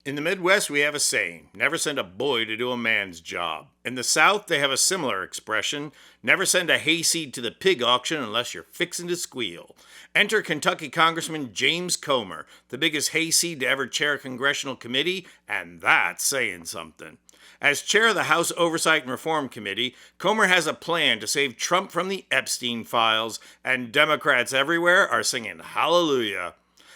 In the Midwest, we have a saying, never send a boy to do a man's job. In the South, they have a similar expression, never send a hayseed to the pig auction unless you're fixin' to squeal. Enter Kentucky Congressman James Comer, the biggest hayseed to ever chair a congressional committee, and that's saying something. As chair of the House Oversight and Reform Committee, Comer has a plan to save Trump from the Epstein files, and Democrats everywhere are singing hallelujah.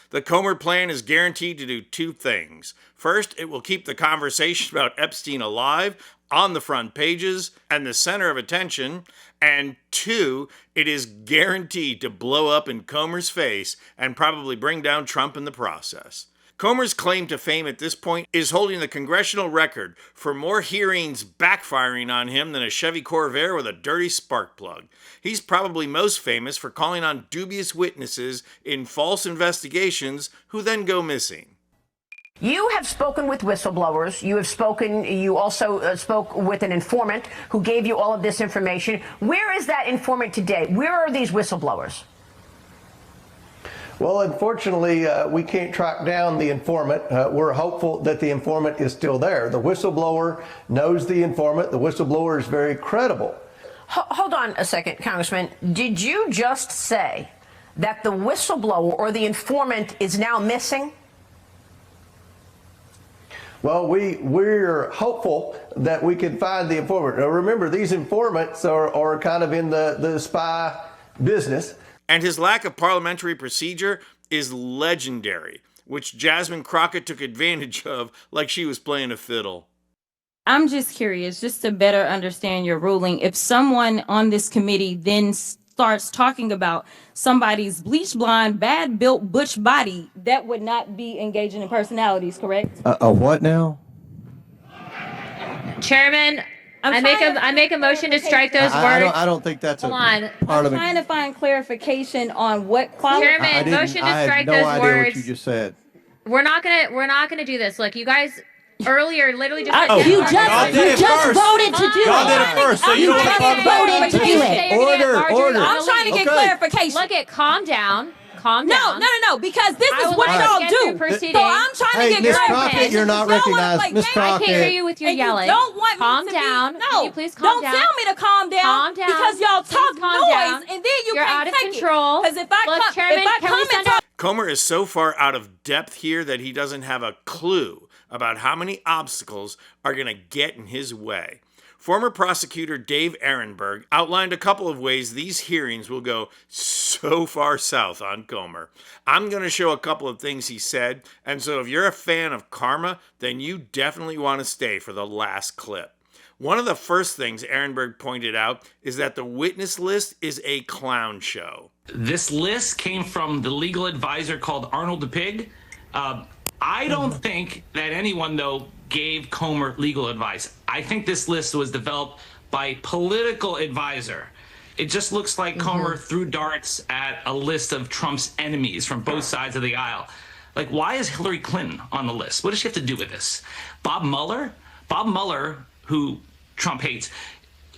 The Comer plan is guaranteed to do two things. First, it will keep the conversation about Epstein alive, on the front pages, and the center of attention. And two, it is guaranteed to blow up in Comer's face and probably bring down Trump in the process. Comer's claim to fame at this point is holding the congressional record for more hearings backfiring on him than a Chevy Corvair with a dirty spark plug. He's probably most famous for calling on dubious witnesses in false investigations who then go missing. You have spoken with whistleblowers. You also spoke with an informant who gave you all of this information. Where is that informant today? Where are these whistleblowers? Well, unfortunately, we can't track down the informant. We're hopeful that the informant is still there. The whistleblower knows the informant. The whistleblower is very credible. Hold on a second, Congressman. Did you just say that the whistleblower or the informant is now missing? Well, we're hopeful that we can find the informant. Now, remember, these informants are kind of in the spy business. And his lack of parliamentary procedure is legendary, which Jasmine Crockett took advantage of like she was playing a fiddle. I'm just curious, just to better understand your ruling, if someone on this committee then starts talking about somebody's bleach blonde, bad built butch body, that would not be engaging in personalities, correct? A what now? Chairman, I make a motion to strike those words. I don't think that's Hold a on. part of I'm trying to find clarification on what quality. Chairman, motion to I strike had no those idea words. what you just said. We're not gonna do this. Look, you guys earlier literally just You just voted to do it. Y'all did it first, so you don't want to talk about voted to do it. Order. I'm trying to get clarification. Look at calm down. No, because this is what y'all do. So I'm trying to get Miss clarification. Crockett, you're not recognized. Miss I Crockett. can't hear you with your And you yelling. don't want calm me to down. Be, Can no, you please calm down? Don't tell me to calm down. Calm down. Because y'all Please talk calm noise, down. and then You're out of control. Because if I Look, come, Chairman, if I can we come send and talk, Comer is so far out of depth here that he doesn't have a clue about how many obstacles are going to get in his way. Former prosecutor Dave Ehrenberg outlined a couple of ways these hearings will go so far south on Comer. I'm going to show a couple of things he said, and so if you're a fan of karma, then you definitely want to stay for the last clip. One of the first things Ehrenberg pointed out is that the witness list is a clown show. This list came from the legal advisor called Arnold the Pig. I don't think that anyone, though, gave Comer legal advice. I think this list was developed by a political advisor. It just looks like Comer threw darts at a list of Trump's enemies from both sides of the aisle. Like, why is Hillary Clinton on the list? What does she have to do with this? Bob Mueller, who Trump hates,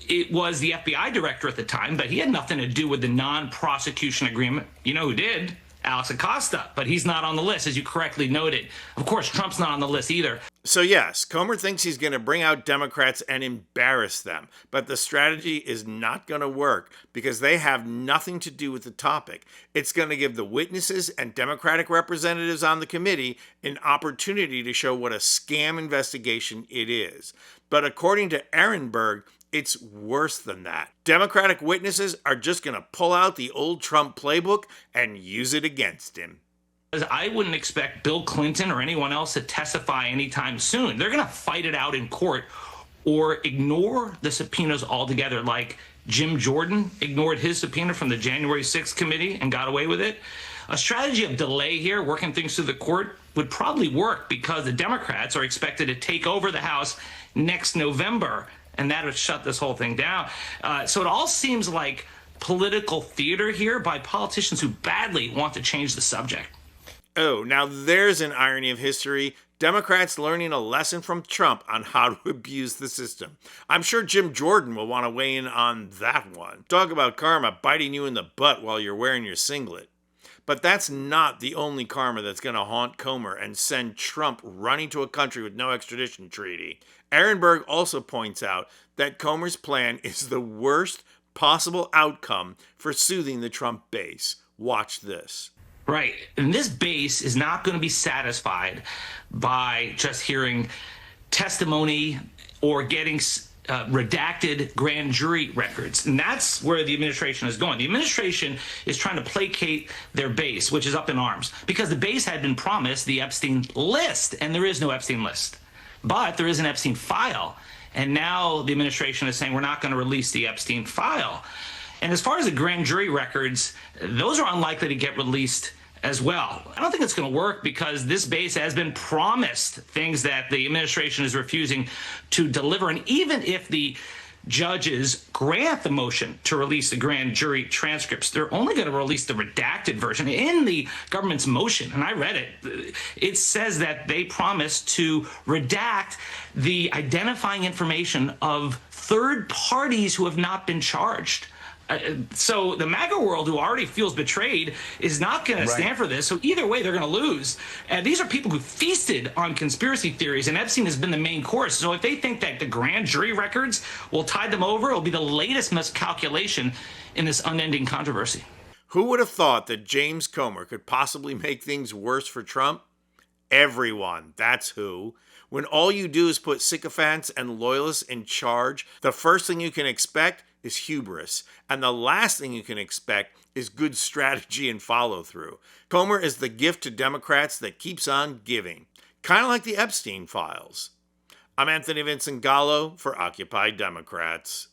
it was the FBI director at the time, but he had nothing to do with the non-prosecution agreement. You know who did? Alex Acosta, but he's not on the list, as you correctly noted. Of course, Trump's not on the list either. So yes, Comer thinks he's going to bring out Democrats and embarrass them, but the strategy is not going to work because they have nothing to do with the topic. It's going to give the witnesses and Democratic representatives on the committee an opportunity to show what a scam investigation it is. But according to Ehrenberg, it's worse than that. Democratic witnesses are just going to pull out the old Trump playbook and use it against him. I wouldn't expect Bill Clinton or anyone else to testify anytime soon. They're going to fight it out in court or ignore the subpoenas altogether, like Jim Jordan ignored his subpoena from the January 6th committee and got away with it. A strategy of delay here, working things through the court, would probably work because the Democrats are expected to take over the House next November, and that would shut this whole thing down. So it all seems like political theater here by politicians who badly want to change the subject. Oh, now there's an irony of history. Democrats learning a lesson from Trump on how to abuse the system. I'm sure Jim Jordan will want to weigh in on that one. Talk about karma biting you in the butt while you're wearing your singlet. But that's not the only karma that's going to haunt Comer and send Trump running to a country with no extradition treaty. Ehrenberg also points out that Comer's plan is the worst possible outcome for soothing the Trump base. Watch this. Right. And this base is not going to be satisfied by just hearing testimony or getting redacted grand jury records. And that's where the administration is going. The administration is trying to placate their base, which is up in arms, because the base had been promised the Epstein list, and there is no Epstein list. But there is an Epstein file. And now the administration is saying we're not going to release the Epstein file. And as far as the grand jury records, those are unlikely to get released as well. I don't think it's going to work because this base has been promised things that the administration is refusing to deliver. And even if the judges grant the motion to release the grand jury transcripts, they're only going to release the redacted version. In the government's motion, and I read it, it says that they promise to redact the identifying information of third parties who have not been charged. So the MAGA world, who already feels betrayed, is not going to stand for this. So either way, they're going to lose. And these are people who feasted on conspiracy theories, and Epstein has been the main course. So if they think that the grand jury records will tide them over, it'll be the latest miscalculation in this unending controversy. Who would have thought that James Comer could possibly make things worse for Trump? Everyone. That's who. When all you do is put sycophants and loyalists in charge, the first thing you can expect is hubris, and the last thing you can expect is good strategy and follow-through. Comer is the gift to Democrats that keeps on giving, kind of like the Epstein files. I'm Anthony Vincent Gallo for Occupy Democrats.